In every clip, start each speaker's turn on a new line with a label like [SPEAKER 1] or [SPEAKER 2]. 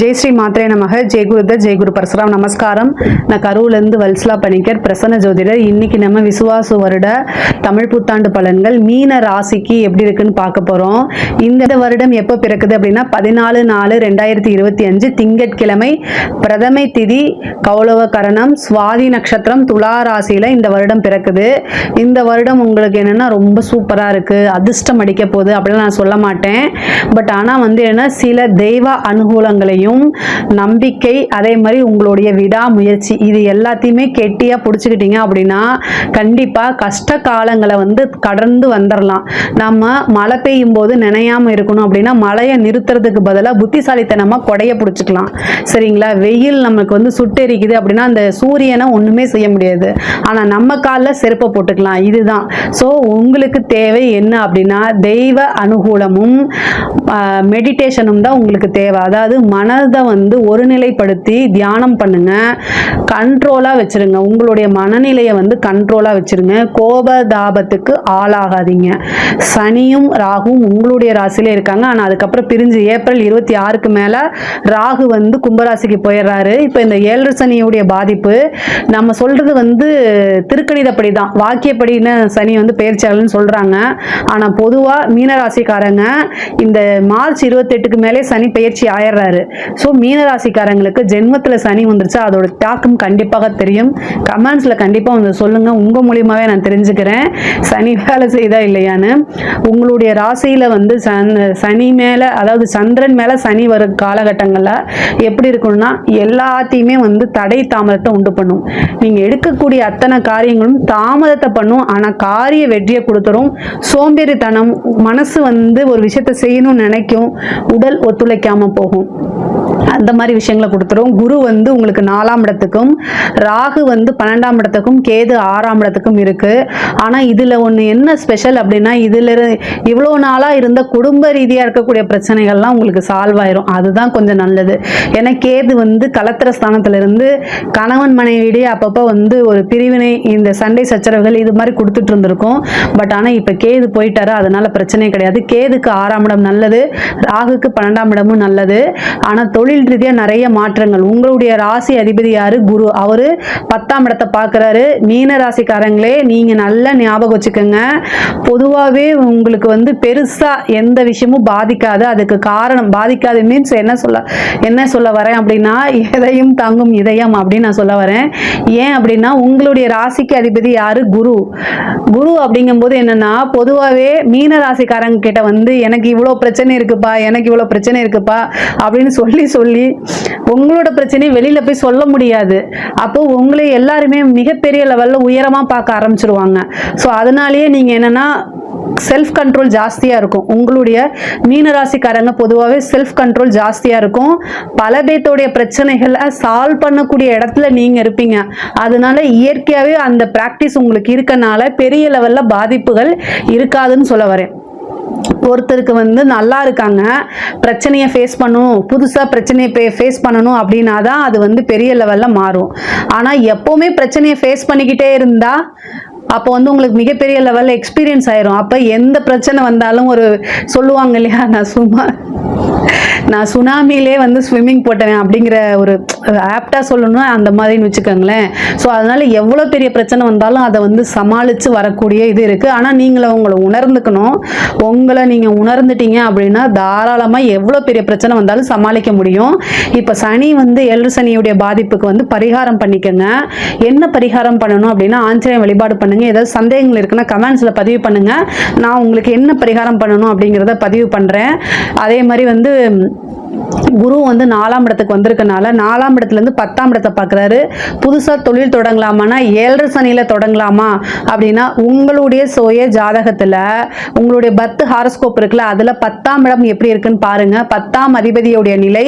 [SPEAKER 1] ஜெய் ஸ்ரீ மாத்ரே நமக. ஜெய் குருதர், ஜெய் குரு பரசுராம். நமஸ்காரம். நான் கரூர்லேருந்து வல்சலா பணிக்கர், பிரசன்ன ஜோதிடர். இன்னைக்கு நம்ம விசுவாசு வருட தமிழ் புத்தாண்டு பலன்கள் மீன ராசிக்கு எப்படி இருக்குன்னு பார்க்க போறோம். இந்த வருடம் எப்போ பிறக்குது அப்படின்னா 14/4/2025 திங்கட்கிழமை, பிரதமை திதி, கௌளவ கரணம், சுவாதி நட்சத்திரம், துலா ராசியில இந்த வருடம் பிறக்குது. இந்த வருடம் உங்களுக்கு என்னன்னா ரொம்ப சூப்பரா இருக்கு, அதிர்ஷ்டம் அடிக்க போகுது அப்படிலாம் நான் சொல்ல மாட்டேன். பட் ஆனா என்ன சில தெய்வ அனுகூலங்களையும் நம்பிக்கை, அதே மாதிரி உங்களுடைய விடாமுயற்சி, இது எல்லாத்தையுமே கெட்டியா பிடிச்சிக்கிட்டீங்க அப்படின்னா கண்டிப்பா கஷ்ட காலங்களை கடந்து வந்துடலாம். நம்ம மழை பெய்யும் போது நினையாம இருக்கணும் அப்படின்னா மழையை நிறுத்துறதுக்கு பதிலாக புத்திசாலித்தனமா கொடைய பிடிச்சிக்கலாம். சரிங்களா? வெயில் நமக்கு சுட்டெரிக்குது அப்படின்னா அந்த சூரியனை ஒண்ணுமே செய்ய முடியாது. ஆனா நம்ம காலில் செருப்பை போட்டுக்கலாம். இதுதான். ஸோ உங்களுக்கு தேவை என்ன அப்படின்னா தெய்வ அனுகூலமும் மெடிடேஷனும் தான் உங்களுக்கு தேவை. அதாவது மனதை ஒருநிலைப்படுத்தி தியானம் பண்ணுங்க, கண்ட்ரோலா வச்சிருங்க. உங்களுடைய மனநிலையை கண்ட்ரோலா வச்சிருங்க. கோபதாபத்துக்கு ஆளாகாதீங்க. சனியும் ராகுவும் உங்களுடைய ராசியில இருக்காங்க. ஆனா அதுக்கப்புறம் பிரிஞ்சு ஏப்ரல் 26க்கு மேல ராகு கும்பராசிக்கு போயிடுறாரு. இப்ப இந்த 7 சனியுடைய பாதிப்பு நம்ம சொல்றது திருக்கணிதப்படி தான், வாக்கியப்படின்னு சனி பெயர்ச்சியாளர்னு சொல்றாங்க. ஆனா பொதுவா மீனராசிக்காரங்க இந்த மார்ச் 28க்கு மேலே சனி பெயர்ச்சி ஆயிடுறாரு. ஸோ மீனராசிக்காரங்களுக்கு ஜென்மத்தில் சனி வந்துருச்சு, அதோட தாக்கம் கண்டிப்பாக தெரியும். கமெண்ட்ஸில் கண்டிப்பாக சொல்லுங்க, உங்க மூலியமாவே நான் தெரிஞ்சுக்கிறேன் சனி வேலை செய்தா இல்லையான்னு. உங்களுடைய ராசியில சனி மேல, அதாவது சந்திரன் மேல சனி வரும் காலகட்டங்களில் எப்படி இருக்கணும்னா எல்லாத்தையுமே தடை தாமதத்தை உண்டு பண்ணும். நீங்க எடுக்கக்கூடிய அத்தனை காரியங்களும் தாமதத்தை பண்ணும். ஆனா காரிய வெற்றியை கொடுத்துரும். சோம்பேறித்தனம், மனசு ஒரு விஷயத்தை செய்யணும்னு நினைக்கும், உடல் ஒத்துழைக்காம போகும். அந்த மாதிரி விஷயங்களை கொடுத்துரும். குரு உங்களுக்கு 4ஆம் இடத்துக்கும், ராகு 12ஆம் இடத்துக்கும், கேது 6ஆம் இடத்துக்கும் இருக்கு. ஆனா இதுல ஒண்ணு என்ன ஸ்பெஷல் அப்படின்னா இதுல இவ்வளவு நாளா இருந்த குடும்ப ரீதியா இருக்கக்கூடிய பிரச்சனைகள்லாம் உங்களுக்கு சால்வ் ஆயிரும். அதுதான் கொஞ்சம் நல்லது. ஏன்னா கேது கலத்திர ஸ்தானத்துல இருந்து கணவன் மனைவியிடையே அப்பப்ப ஒரு பிரிவினை, இந்த சண்டை சச்சரவுகள் இது மாதிரி கொடுத்துட்டு இருந்திருக்கும். பட் ஆனா இப்ப கேது போயிட்டாரு, அதனால பிரச்சனை கிடையாது. கேதுக்கு 6ஆம் இடம் நல்லது, ராகுக்கு 12ஆம் இடமும் நல்லது. ஆனா தொழில் ரீதியா நிறைய மாற்றங்கள். உங்களுடைய ராசி அதிபதி யாரு? குரு. அவரு 10ஆம் இடத்தை பார்க்கிறாரு. மீன ராசிக்காரங்களே நீங்க நல்லா ஞாபகம் வச்சுக்கோங்க, பொதுவாகவே உங்களுக்கு பெருசா எந்த விஷயமும் பாதிக்காது. அதுக்கு காரணம், பாதிக்காது மீன்ஸ் என்ன சொல்ல வரேன் அப்படின்னா எதையும் தாங்கும் இதயம் அப்படின்னு நான் சொல்ல வரேன். ஏன் அப்படின்னா உங்களுடைய ராசிக்கு அதிபதி யாரு? குரு. குரு அப்படிங்கும்போது என்னன்னா பொதுவாகவே மீன ராசிக்காரங்க கிட்ட எனக்கு இவ்வளோ பிரச்சனை இருக்குப்பா, எனக்கு இவ்வளோ பிரச்சனை இருக்குப்பா அப்படின்னு சொல்லி உங்களோட பிரச்சனையை வெளியில போய் சொல்ல முடியாது. அப்போ உங்களை எல்லாருமே மிகப்பெரிய லெவல்ல உயரமா பார்க்க ஆரம்பிச்சிருவாங்க. ஸோ அதனாலேயே நீங்க என்னன்னா செல்ஃப் கண்ட்ரோல் ஜாஸ்தியா இருக்கும். உங்களுடைய மீனராசிக்காரங்க பொதுவாகவே செல்ஃப் கண்ட்ரோல் ஜாஸ்தியா இருக்கும். பல பேர்த்தோடைய பிரச்சனைகளை சால்வ் பண்ணக்கூடிய இடத்துல நீங்க இருப்பீங்க. அதனால இயற்கையாவே அந்த பிராக்டிஸ் உங்களுக்கு இருக்கனால பெரிய லெவல்ல பாதிப்புகள் இருக்காதுன்னு சொல்ல வரேன். ஒருத்தருக்கு நல்லா இருக்காங்க, பிரச்சனையை ஃபேஸ் பண்ணணும், புதுசா பிரச்சனையை ஃபேஸ் பண்ணணும் அப்படின்னா தான் அது பெரிய லெவல்ல மாறும். ஆனா எப்பவுமே பிரச்சனையை ஃபேஸ் பண்ணிக்கிட்டே இருந்தா அப்போ உங்களுக்கு மிகப்பெரிய லெவல்ல எக்ஸ்பீரியன்ஸ் ஆயிரும். அப்ப எந்த பிரச்சனை வந்தாலும் சொல்லுவாங்க இல்லையா, நான் சுனாமிலே ஸ்விம்மிங் போட்டேன் அப்படிங்கிற ஒரு ஆப்டா சொல்லணும், அந்த மாதிரின்னு வச்சுக்கோங்களேன். ஸோ அதனால எவ்வளோ பெரிய பிரச்சனை வந்தாலும் அதை சமாளித்து வரக்கூடிய இது இருக்கு. ஆனால் உங்களை உணர்ந்துக்கணும். உங்களை நீங்கள் உணர்ந்துட்டீங்க அப்படின்னா தாராளமாக எவ்வளோ பெரிய பிரச்சனை வந்தாலும் சமாளிக்க முடியும். இப்போ சனி 7 சனியுடைய பாதிப்புக்கு பரிகாரம் பண்ணிக்கோங்க. என்ன பரிகாரம் பண்ணணும் அப்படின்னா ஆஞ்சநேய வழிபாடு பண்ணுங்க. ஏதாவது சந்தேகங்கள் இருக்குன்னா கமெண்ட்ஸ்ல பதிவு பண்ணுங்க. நான் உங்களுக்கு என்ன பரிகாரம் பண்ணணும் அப்படிங்கிறத பதிவு பண்றேன். அதே மாதிரி குரு 4ஆம் இடத்துக்கு வந்திருக்கனால 4ஆம் இடத்துல இருந்து 10ஆம் இடத்தை பார்க்கிறாரு. புதுசா தொழில் தொடங்கலாமான்னா 7 சனியில தொடங்கலாமா அப்படின்னா உங்களுடைய சுய ஜாதகத்துல உங்களுடைய பர்த் ஹாரோஸ்கோப் இருக்குல்ல, அதுல 10ஆம் இடம் எப்படி இருக்குன்னு பாருங்க. 10ஆம் அதிபதியுடைய நிலை,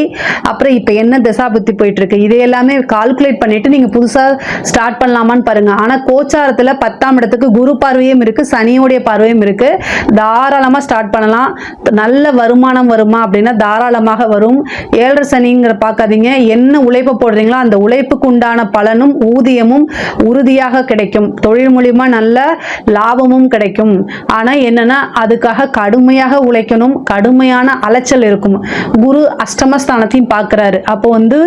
[SPEAKER 1] அப்புறம் இப்ப என்ன திசா புத்தி போயிட்டு இருக்கு, இதை எல்லாமே கால்குலேட் பண்ணிட்டு நீங்க புதுசா ஸ்டார்ட் பண்ணலாமான்னு பாருங்க. ஆனா கோச்சாரத்துல 10ஆம் இடத்துக்கு குரு பார்வையும் இருக்கு, சனியோடைய பார்வையும் இருக்கு. தாராளமா ஸ்டார்ட் பண்ணலாம். நல்ல வருமானம் வருமா அப்படின்னா தாராளமாக வரும். 7 சனிங்கிற பார்க்காதீங்க, என்ன உழைப்பு போடுறீங்களோ அந்த உழைப்புக்கு உண்டான பலனும் ஊதியமும் உறுதியாக கிடைக்கும். தொழில் மூலியமா நல்ல லாபமும் கிடைக்கும். ஆனா என்னன்னா அதுக்காக கடுமையாக உழைக்கணும், கடுமையான அலைச்சல் இருக்கும். குரு அஷ்டமஸ்தானத்தையும் பார்க்கிறாரு. அப்போ வந்து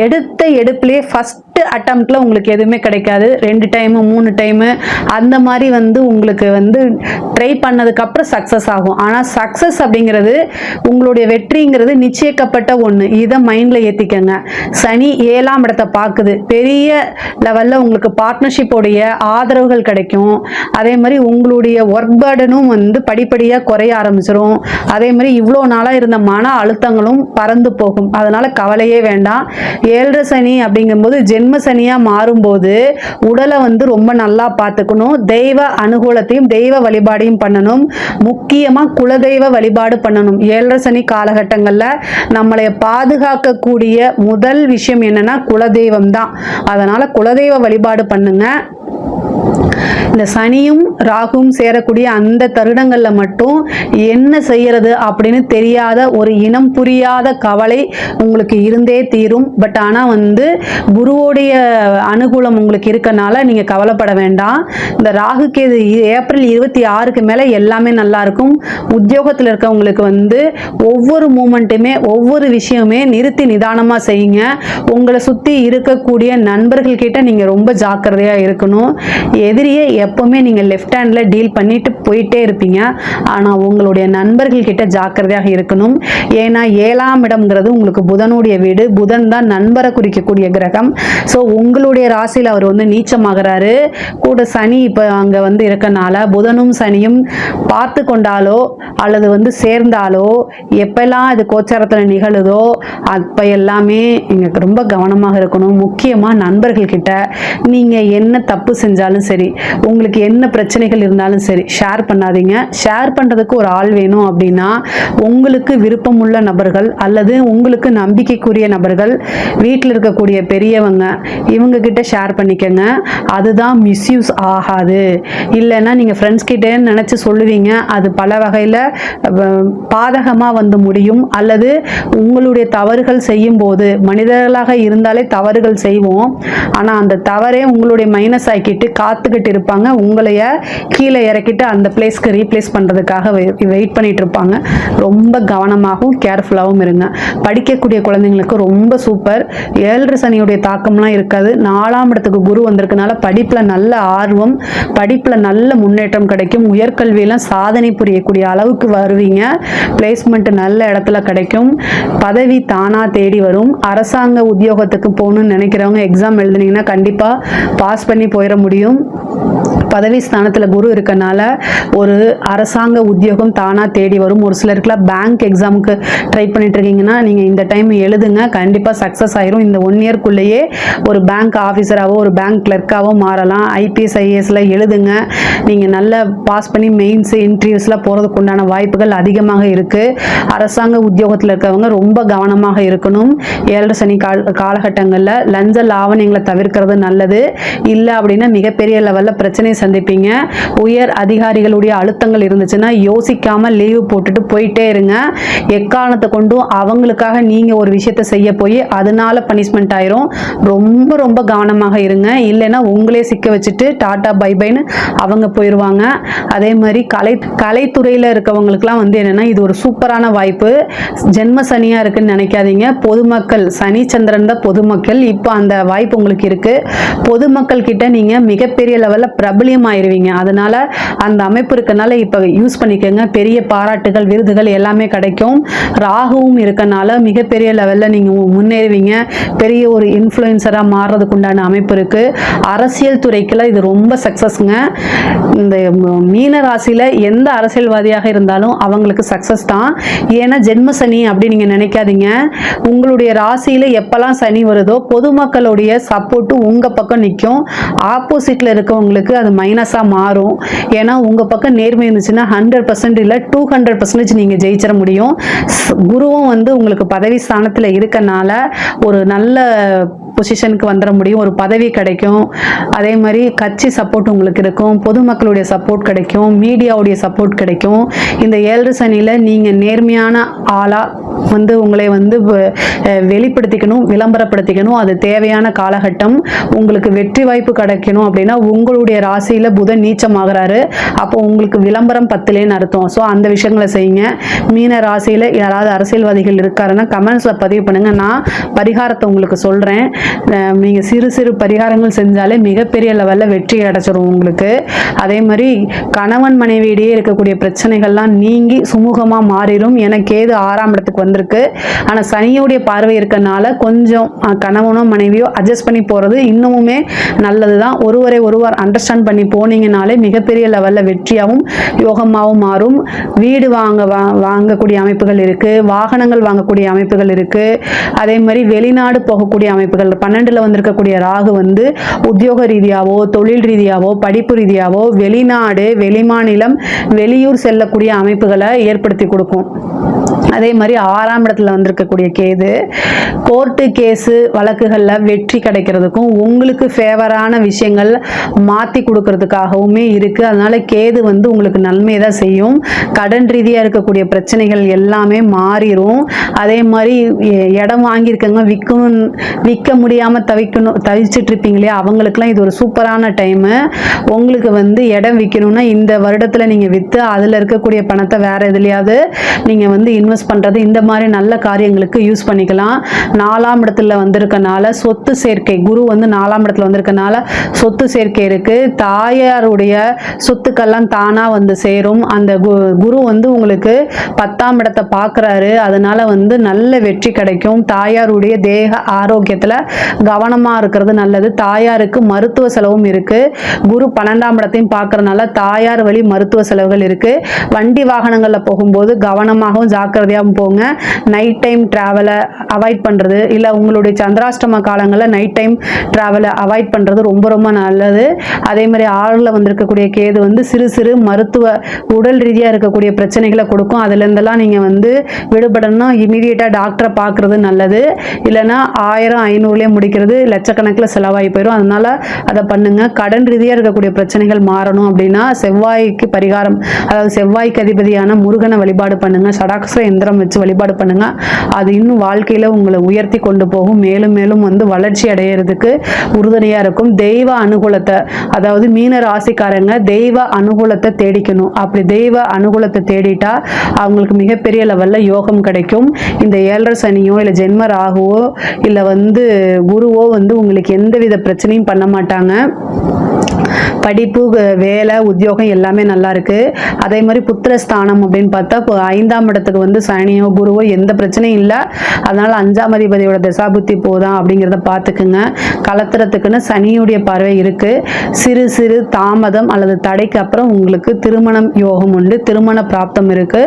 [SPEAKER 1] எடுத்த எடுப்பிலே ஃபர்ஸ்ட் அட்டம்ப்ட்ல உங்களுக்கு எதுவுமே கிடைக்காது. 2 டைம் 3 டைம் அந்த மாதிரி வந்து உங்களுக்கு வந்து ட்ரை பண்ணதுக்கு அப்புறம் சக்சஸ் ஆகும். ஆனா சக்சஸ் அப்படிங்கிறது உங்களுடைய வெற்றிங்கிறது நிச்சயிக்கப்பட்ட ஒண்ணு. இதை மைண்ட்ல ஏத்திக்கங்க. சனி 7ஆம் இடத்தை பார்க்குது. பெரிய லெவல்ல உங்களுக்கு பார்ட்னர்ஷிப் உடைய ஆதரவுகள் கிடைக்கும். அதே மாதிரி உங்களுடைய ஒர்க் பர்டனும் வந்து படிப்படியா குறைய ஆரம்பிச்சிடும். அதே மாதிரி இவ்வளோ நாளா இருந்த மன அழுத்தங்களும் பறந்து போகும். அதனால கவலையே வேண்டாம். 7 சனி அப்படிங்கும்போது ஜென்ம சனியா மாறும்போது உடலை வந்து ரொம்ப நல்லா பார்த்துக்கணும். தெய்வ அனுகூலத்தையும் தெய்வ வழிபாடையும் பண்ணணும். முக்கியமா குலதெய்வ வழிபாடு பண்ணணும். 7 சனி காலகட்டங்கள்ல நம்மளை பாதுகாக்கக்கூடிய முதல் விஷயம் என்னன்னா குலதெய்வம் தான். அதனால குலதெய்வ வழிபாடு பண்ணுங்க. இந்த சனியும் ராகுவும் சேரக்கூடிய அந்த தருணங்கள்ல மட்டும் என்ன செய்யறது அப்படின்னு தெரியாத ஒரு இனம் புரியாத கவலை உங்களுக்கு இருந்தே தீரும். பட் ஆனா வந்து குருவோடைய அனுகூலம் உங்களுக்கு இருக்கனால நீங்க கவலைப்பட வேண்டாம். இந்த ராகு கேது ஏப்ரல் 26க்கு மேல எல்லாமே நல்லா இருக்கும். உத்தியோகத்தில் இருக்கவங்களுக்கு வந்து ஒவ்வொரு மூமெண்ட்டுமே ஒவ்வொரு விஷயமே நிறுத்தி நிதானமா செய்யுங்க. உங்களை சுத்தி இருக்கக்கூடிய நண்பர்கள் கிட்ட நீங்க ரொம்ப ஜாக்கிரதையா இருக்கணும். எதிரியை எப்பவுமே நீங்க லெஃப்ட் ஹேண்ட்ல டீல் பண்ணிட்டு போயிட்டே இருப்பீங்க. ஆனா உங்களுடைய நண்பர்கள் கிட்ட ஜாக்கிரதையாக இருக்கணும். ஏன்னா 7ஆம் இடம்ங்கிறது உங்களுக்கு புதனுடைய வீடு. புதன் தான் நண்பரை குறிக்கக்கூடிய கிரகம். ஸோ உங்களுடைய ராசியில் அவர் வந்து நீச்சமாகிறாரு. கூட சனி இப்போ அங்கே வந்து இருக்கனால புதனும் சனியும் பார்த்து கொண்டாலோ அல்லது வந்து சேர்ந்தாலோ எப்பெல்லாம் இது கோச்சாரத்தில் நிகழுதோ அப்போ எல்லாமே நீங்கள் ரொம்ப கவனமாக இருக்கணும். முக்கியமாக நண்பர்கள் கிட்ட நீங்கள் என்ன தப்பு செஞ்சாலும் சரி, உங்களுக்கு என்ன பிரச்சனைகள் இருந்தாலும் சரி ஷேர் பண்ணாதீங்க. ஷேர் பண்ணுறதுக்கு ஒரு ஆள் வேணும் அப்படின்னா உங்களுக்கு விருப்பமுள்ள நபர்கள் அல்லது உங்களுக்கு நம்பிக்கைக்குரிய நபர்கள், வீட்டில் இருக்கக்கூடிய பெரியவங்க, இவங்க கிட்ட ஷேர் பண்ணிக்கங்க. அதுதான் மிஸ்யூஸ் ஆகாது. இல்லைன்னா நீங்கள் ஃப்ரெண்ட்ஸ் கிட்டே நினச்சி சொல்லுவீங்க, அது பல வகையில் பாதகமாக வந்து முடியும். அல்லது உங்களுடைய தவறுகள் செய்யும் போது, மனிதர்களாக இருந்தாலே தவறுகள் செய்வோம், ஆனால் அந்த தவறே உங்களுடைய மைனஸ் ஆக்கிட்டு காத்துக்கிட்டு இருப்பாங்க. உங்களைய கீழே இறக்கிட்டு அந்த பிளேஸ்க்கு ரீப்ளேஸ் பண்ணுறதுக்காக வெயிட் பண்ணிட்டு இருப்பாங்க. ரொம்ப கவனமாகவும் கேர்ஃபுல்லாகவும் இருங்க. படிக்கக்கூடிய குழந்தைங்களுக்கு ரொம்ப சூப்பர். 7 சனியுடைய தாக்கம்லாம் இருக்காது. 4ஆம் இடத்துக்கு குரு வந்திருக்கனால படிப்பில் நல்ல ஆர்வம், படிப்பில் நல்ல முன்னேற்றம் கிடைக்கும். உயர்கல்வியெல்லாம் சாதனை புரியக்கூடிய அளவுக்கு வருவீங்க. பிளேஸ்மெண்ட் நல்ல இடத்துல கிடைக்கும். பதவி தானா தேடி வரும். அரசாங்க உத்தியோகத்துக்கு போகணும்னு நினைக்கிறவங்க எக்ஸாம் எழுதுனீங்கன்னா கண்டிப்பாக பாஸ் பண்ணி போயிட முடியும். பதவி ஸ்தானத்தில் குரு இருக்கனால ஒரு அரசாங்க உத்தியோகம் தானாக தேடி வரும். ஒரு சிலருக்குலாம் பேங்க் எக்ஸாமுக்கு ட்ரை பண்ணிட்டு இருக்கீங்கன்னா நீங்கள் இந்த டைம் எழுதுங்க, கண்டிப்பாக சக்ஸஸ் ஆயிரும். இந்த 1 இயர்க்குள்ளேயே ஒரு பேங்க் ஆஃபீஸராகவோ ஒரு பேங்க் கிளர்க்காவோ மாறலாம். ஐபிஎஸ் ஐஏஎஸ்ல எழுதுங்க. நீங்கள் நல்லா பாஸ் பண்ணி மெயின்ஸ் இன்டர்வியூஸில் போகிறதுக்கு உண்டான வாய்ப்புகள் அதிகமாக இருக்குது. அரசாங்க உத்தியோகத்தில் இருக்கவங்க ரொம்ப கவனமாக இருக்கணும். 7 சனி காலகட்டங்களில் லஞ்ச லாவணியங்களை தவிர்க்கிறது நல்லது. இல்லை அப்படின்னா மிகப்பெரிய லெவலில் பிரச்சனை சந்திப்பீங்க. உயர் அதிகாரிகளுடைய அழுத்தங்கள் இருந்துச்சுன்னா யோசிக்காம லீவு போட்டுட்டு போயிட்டே இருங்க. எக்காரணத்தை கொண்டும் அவங்களுக்காக நீங்க ஒரு விஷயத்தை செய்ய போய் அதனால பனிஷ்மெண்ட் ஆயிரும். ரொம்ப ரொம்ப கவனமாக இருங்க. இல்லைன்னா உங்களே சிக்க வச்சுட்டு டாடா பை பைன்னு அவங்க போயிடுவாங்க. அதே மாதிரி கலைத்துறையில் இருக்கவங்களுக்குலாம் வந்து என்னன்னா இது ஒரு சூப்பரான வாய்ப்பு. ஜென்ம சனியா இருக்குன்னு நினைக்காதீங்க. பொதுமக்கள், சனி சந்திரன் தான் பொதுமக்கள். இப்போ அந்த வாய்ப்பு உங்களுக்கு இருக்கு. பொதுமக்கள் கிட்ட நீங்க மிகப்பெரிய லெவலில் பிரபலியம் ஆயிருவீங்க. அதனால அந்த அமைப்பு இருக்கனால இப்ப யூஸ் பண்ணிக்கோங்க. பெரிய பாராட்டுகள், விருதுகள் எல்லாமே கிடைக்கும். ராகுவும் இருக்கனால மிகப்பெரிய லெவல்ல நீங்க முன்னேறுவீங்க. பெரிய ஒரு இன்ஃப்ளூயன்சரா மாறுறதுக்கு உண்டான அமைப்பு இருக்கு. அரசியல் துறைக்குள்ள இது ரொம்ப சக்சஸ்ங்க. இந்த மீன ராசியில எந்த அரசியல்வாதியாக இருந்தாலும் அவங்களுக்கு சக்சஸ் தான். ஏன்னா ஜென்ம சனி அப்படி நீங்க நினைக்காதீங்க. உங்களுடைய ராசியில எப்பெல்லாம் சனி வருதோ பொதுமக்களுடைய சப்போர்ட்டு உங்க பக்கம் நிற்கும். ஆப்போசிட்ல இருக்கவங்களுக்கு அது மைனஸாக மாறும். ஏன்னா உங்கள் பக்கம் நேர்மை இருந்துச்சுன்னா 100% இல்லை 200% நீங்கள் ஜெயிச்சிட முடியும். குருவும் வந்து உங்களுக்கு பதவி ஸ்தானத்தில் இருக்கனால ஒரு நல்ல பொசிஷனுக்கு வந்துட முடியும். ஒரு பதவி கிடைக்கும். அதே மாதிரி கட்சி சப்போர்ட் உங்களுக்கு இருக்கும். பொதுமக்களுடைய சப்போர்ட் கிடைக்கும். மீடியாவுடைய சப்போர்ட் கிடைக்கும். இந்த 7 சனியில் நீங்கள் நேர்மையான ஆளாக வந்து உங்களை வந்து வெளிப்படுத்திக்கணும், விளம்பரப்படுத்திக்கணும். அது தேவையான காலகட்டம். உங்களுக்கு வெற்றி வாய்ப்பு கிடைக்கணும் அப்படின்னா உங்களுடைய ராசியில் புதன் நீச்சமாகறாரு. அப்போ உங்களுக்கு விளம்பரம் பத்துலேன்னு அர்த்தம். ஸோ அந்த விஷயங்களை செய்யுங்க. மீன ராசியில் யாராவது அரசியல்வாதிகள் இருக்காருன்னா கமெண்ட்ஸில் பதிவு பண்ணுங்க. நான் பரிகாரத்தை உங்களுக்கு சொல்கிறேன். நீங்கள் சிறு சிறு பரிகாரங்கள் செஞ்சாலே மிகப்பெரிய லெவலில் வெற்றி அடைச்சிரும் உங்களுக்கு. அதே மாதிரி கணவன் மனைவியிடையே இருக்கக்கூடிய பிரச்சனைகள்லாம் நீங்கி சுமூகமாக மாறிடும். ஏன்னா கேது 6ஆம் இடத்துக்கு வந்திருக்கு. ஆனால் சனியோடைய பார்வை இருக்கனால கொஞ்சம் கணவனோ மனைவியோ அட்ஜஸ்ட் பண்ணி போகிறது இன்னமுமே நல்லது தான். ஒருவர் அண்டர்ஸ்டாண்ட் பண்ணி போனீங்கனாலே மிகப்பெரிய லெவலில் வெற்றியாகவும் யோகமாகவும் மாறும். வீடு வாங்கக்கூடிய அமைப்புகள் இருக்குது. வாகனங்கள் வாங்கக்கூடிய அமைப்புகள் இருக்குது. அதே மாதிரி வெளிநாடு போகக்கூடிய அமைப்புகள். 12ல் வந்திருக்கக்கூடிய ராகு வந்து உத்தியோக ரீதியாவோ தொழில் ரீதியாவோ படிப்பு ரீதியாவோ வெளிநாடு வெளிமாநிலம் வெளியூர் செல்லக்கூடிய அமைப்புகளை ஏற்படுத்தி கொடுக்கும். அதே மாதிரி 6ஆம் இடத்துல வந்திருக்கக்கூடிய கேது கோர்ட்டு கேஸு வழக்குகளில் வெற்றி கிடைக்கிறதுக்கும் உங்களுக்கு ஃபேவரான விஷயங்கள் மாற்றி கொடுக்கறதுக்காகவுமே இருக்குது. அதனால் கேது வந்து உங்களுக்கு நன்மையை தான் செய்யும். கடன் ரீதியாக இருக்கக்கூடிய பிரச்சனைகள் எல்லாமே மாறிடும். அதே மாதிரி இடம் வாங்கியிருக்கவங்க விற்க முடியாமல் தவிச்சிட்டு இருப்பீங்க இல்லையா, அவங்களுக்குலாம் இது ஒரு சூப்பரான டைமு. உங்களுக்கு வந்து இடம் விற்கணும்னா இந்த வருடத்தில் நீங்கள் விற்று அதில் இருக்கக்கூடிய பணத்தை வேறு எதுலையாவது நீங்கள் வந்து இன்வெஸ்ட் பண்ணுறது, இந்த மாதிரி நல்ல காரியங்களுக்கு யூஸ் பண்ணிக்கலாம். 4ஆம் இடத்துல வந்திருக்கனால சொத்து சேர்க்கை, குரு வந்து 4ஆம் இடத்துல வந்திருக்கனால சொத்து சேர்க்கை இருக்குது. தாயாருடைய சொத்துக்கெல்லாம் தானாக வந்து சேரும். அந்த குரு வந்து உங்களுக்கு 10ஆம் இடத்தை பார்க்குறாரு. அதனால வந்து நல்ல வெற்றி கிடைக்கும். தாயாருடைய தேக ஆரோக்கியத்தில் கவனமாக இருக்கிறது நல்லது. தாயாருக்கு மருத்துவ செலவும் இருக்குது. குரு 12ஆம் இடத்தையும் பார்க்கறதுனால தாயார் வழி மருத்துவ செலவுகள் இருக்குது. வண்டி வாகனங்களில் போகும்போது கவனமாகவும் ஜாக்கிரதையாகவும் போங்க. நைட் டைம் ட்ராவலை அவாய்ட் பண்ணுறது, இல்லை உங்களுடைய சந்திராஷ்டம காலங்களில் நைட் டைம் ட்ராவலை அவாய்ட் பண்ணுறது ரொம்ப ரொம்ப நல்லது. அதே மாதிரி 6ல் வந்திருக்கக்கூடிய கேது வந்து சிறு சிறு மருத்துவ உடல் ரீதியாக இருக்கக்கூடிய பிரச்சனைகளை கொடுக்கும். அதுலேருந்தெல்லாம் நீங்கள் வந்து விடுபடணும்னா இமீடியட்டாக டாக்டரை பார்க்குறது நல்லது. இல்லைன்னா 1000-500லேயே முடிக்கிறது லட்சக்கணக்கில் செலவாகி போயிடும். அதனால் அதை பண்ணுங்கள். கடன் ரீதியாக இருக்கக்கூடிய பிரச்சனைகள் மாறணும் அப்படின்னா செவ்வாய்க்கு பரிகாரம், அதாவது செவ்வாய்க்கு அதிபதியான முருகனை வழிபாடு பண்ணுங்கள். சடாக்ஷர எந்திரம் வச்சு வழிபாடு பண்ணுங்கள். அது இன்னும் வாழ்க்கையில் உங்களை உயர்த்தி கொண்டு போகும். மேலும் மேலும் வந்து வளர்ச்சி அடையிறதுக்கு உறுதுணையாக இருக்கும். தெய்வ அனுகூலத்தை, அதாவது மீன ராசிக்காரங்க தெய்வ அனுகூலத்தை தேடிக்கணும். அப்படி தெய்வ அனுகூலத்தை தேடிட்டா அவங்களுக்கு மிகப்பெரிய லெவலில் யோகம் கிடைக்கும். இந்த 7 சனியோ இல்லை ஜென்ம ராகுவோ இல்லை வந்து குருவோ வந்து உங்களுக்கு எந்தவித பிரச்சனையும் பண்ண மாட்டாங்க. படிப்பு வேலை உத்தியோகம் எல்லாமே நல்லா இருக்கு. அதே மாதிரி புத்திரஸ்தானம் அப்படின்னு பார்த்தா இப்போ 5ஆம் இடத்துக்கு வந்து சனியோ குருவோ எந்த பிரச்சனையும் இல்லை. அதனால 5ஆம் அதிபதியோட தசாபுத்தி போதான் அப்படிங்கிறத பார்த்துக்குங்க. கலத்திரத்துக்குன்னு சனியுடைய பார்வை இருக்கு. சிறு சிறு தாமதம் அல்லது தடைக்கு அப்புறம் உங்களுக்கு திருமணம் யோகம் உண்டு. திருமண பிராப்தம் இருக்கு.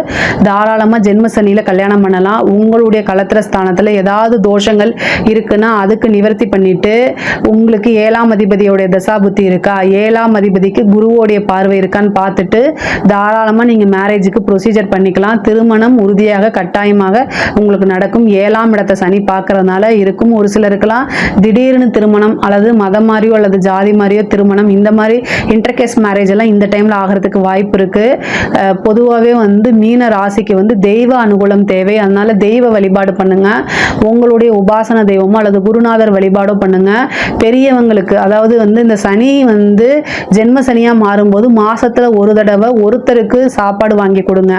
[SPEAKER 1] தாராளமாக ஜென்ம சனியில் கல்யாணம் பண்ணலாம். உங்களுடைய கலத்திர ஸ்தானத்தில் ஏதாவது தோஷங்கள் இருக்குன்னா அதுக்கு நிவர்த்தி பண்ணிட்டு உங்களுக்கு 7ஆம் அதிபதியோடைய தசாபுத்தி இருக்கா, 7ஆம் அதிபதிக்கு குருவோடைய பார்வை இருக்கான்னு பார்த்துட்டு தாராளமாக நீங்கள் மேரேஜுக்கு ப்ரொசீஜர் பண்ணிக்கலாம். திருமணம் உறுதியாக கட்டாயமாக உங்களுக்கு நடக்கும். 7ஆம் இடத்தை சனி பார்க்கறதுனால இருக்கும். ஒரு சிலருக்கெல்லாம் திடீர்னு திருமணம் அல்லது மதம் மாதிரியோ அல்லது ஜாதி மாதிரியோ திருமணம், இந்த மாதிரி இன்டர்கேஸ் மேரேஜ் எல்லாம் இந்த டைமில் ஆகிறதுக்கு வாய்ப்பு இருக்குது. பொதுவாகவே வந்து மீன ராசிக்கு வந்து தெய்வ அனுகூலம் தேவை. அதனால தெய்வ வழிபாடு பண்ணுங்க. உங்களுடைய உபாசன தெய்வமோ அல்லது குருநாதர் வழிபாடோ பண்ணுங்க. பெரியவங்களுக்கு, அதாவது வந்து இந்த சனி வந்து ஜென்ம சனியாக மாறும்போது மாசத்துல ஒரு தடவை ஒருத்தருக்கு சாப்பாடு வாங்கி கொடுங்க.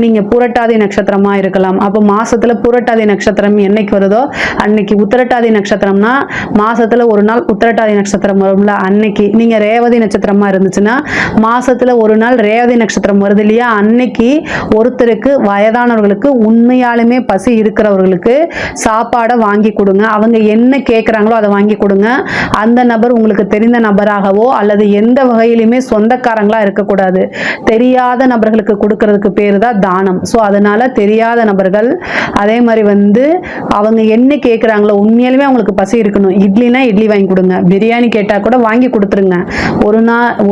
[SPEAKER 1] நீங்க புரட்டாதி நட்சத்திரமா இருக்கலாம். அப்போ மாசத்துல புரட்டாதி நட்சத்திரம் என்னைக்கு வருதோ அன்னைக்கு, உத்திரட்டாதி நட்சத்திரம்னா மாசத்துல ஒரு நாள் உத்திரட்டாதி நட்சத்திரம் வரும்ல அன்னைக்கு, நீங்க ரேவதி நட்சத்திரமா இருந்துச்சுன்னா மாசத்துல ஒரு நாள் ரேவதி நட்சத்திரம் வருது இல்லையா, அன்னைக்கு ஒருத்தருக்கு வயதானவர்களுக்கு உண்மையாலுமே பசி இருக்கிறவர்களுக்கு சாப்பாடை வாங்கி கொடுங்க. அவங்க என்ன கேட்குறாங்களோ அதை வாங்கி கொடுங்க. அந்த நபர் உங்களுக்கு தெரிந்த நபராகவோ அல்லது எந்த வகையிலுமே சொந்தக்காரங்களா இருக்கக்கூடாது. தெரியாத நபர்களுக்கு கொடுக்கறதுக்கு பேரு தான் தானம். ஸோ அதனால தெரியாத நபர்கள், அதே மாதிரி அவங்க என்ன கேட்குறாங்களோ, உண்மையாலுமே அவங்களுக்கு பசி இருக்கணும். இட்லினா இட்லி வாங்கி கொடுங்க, பிரியாணி கேட்டால் கூட வாங்கி கொடுத்துருங்க.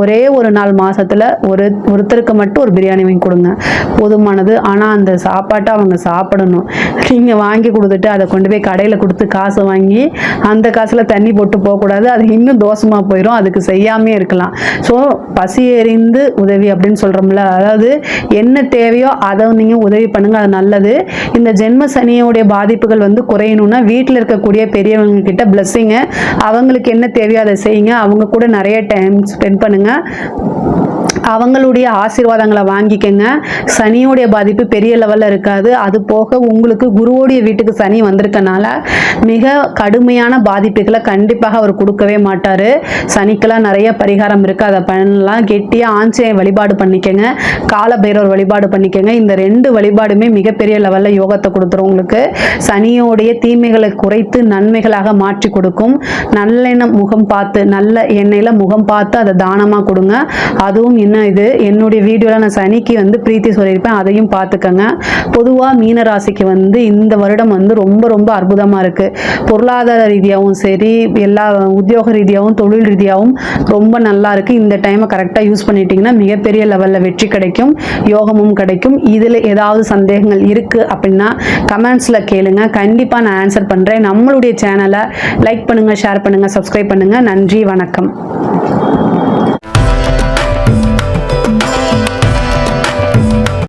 [SPEAKER 1] ஒரே ஒரு நாள் மாசத்துல ஒருத்தருக்கு மட்டும் ஒரு பிரியாணி வாங்கி கொடுங்க, போதுமானது. ஆனால் அந்த சாப்பாட்டை அவங்க சாப்பிடணும். நீங்கள் வாங்கி கொடுத்துட்டு அதை கொண்டு போய் கடையில் கொடுத்து காசை வாங்கி அந்த காசில் தண்ணி போட்டு போகக்கூடாது. அது இன்னும் தோஷமாக போயிடும். அதுக்கு செய்யாமே இருக்கலாம். ஸோ பசி எறிந்து உதவி அப்படின்னு சொல்கிறோம்ல, அதாவது என்ன தேவையோ அதை நீங்கள் உதவி பண்ணுங்க, அது நல்லது. இந்த ஜென்ம சனியோடைய பாதிப்புகள் குறையணும்னா வீட்டில் இருக்கக்கூடிய பெரியவங்க கிட்ட பிளஸ்ஸிங்க, அவங்களுக்கு என்ன தேவையோ அதை செய்யுங்க. அவங்க கூட நிறைய டைம் ஸ்பெண்ட் பண்ணுங்க, அவங்களுடைய ஆசீர்வாதங்களை வாங்கிக்கங்க. சனியோடைய பாதிப்பு பெரிய லெவலில் இருக்காது. அது போக உங்களுக்கு குருவோடைய வீட்டுக்கு சனி வந்திருக்கனால மிக கடுமையான பாதிப்புகளை கண்டிப்பாக அவர் கொடுக்கவே மாட்டார். சனிக்கெல்லாம் நிறைய பரிகாரம் இருக்குது, அதை பண்ணலாம். கெட்டியாக ஆஞ்சநேயர் வழிபாடு பண்ணிக்கங்க, கால பைரவர் வழிபாடு பண்ணிக்கங்க. இந்த 2 வழிபாடுமே மிகப்பெரிய லெவலில் யோகத்தை கொடுத்துரும். உங்களுக்கு சனியோடைய தீமைகளை குறைத்து நன்மைகளாக மாற்றி கொடுக்கும். நல்லெண்ணெய் முகம் பார்த்து, நல்ல எண்ணெயில் முகம் பார்த்து அதை தானமாக கொடுங்க. அதுவும் இது என்னுடைய வீடியோவில் நான் சனிக்கு பிரீத்தி சொல்லியிருப்பேன், அதையும் பார்த்துக்கங்க. பொதுவாக மீன ராசிக்கு இந்த வருடம் ரொம்ப ரொம்ப அற்புதமாக இருக்குது. பொருளாதார ரீதியாகவும் சரி, எல்லா உத்தியோக ரீதியாகவும் தொழில் ரீதியாகவும் ரொம்ப நல்லா இருக்குது. இந்த டைமை கரெக்டாக யூஸ் பண்ணிட்டீங்கன்னா மிகப்பெரிய லெவலில் வெற்றி கிடைக்கும், யோகமும் கிடைக்கும். இதில் ஏதாவது சந்தேகங்கள் இருக்குது அப்படின்னா கமெண்ட்ஸில் கேளுங்க, கண்டிப்பாக நான் ஆன்சர் பண்ணுறேன். நம்மளுடைய சேனலை லைக் பண்ணுங்கள், ஷேர் பண்ணுங்கள், சப்ஸ்கிரைப் பண்ணுங்கள். நன்றி, வணக்கம்.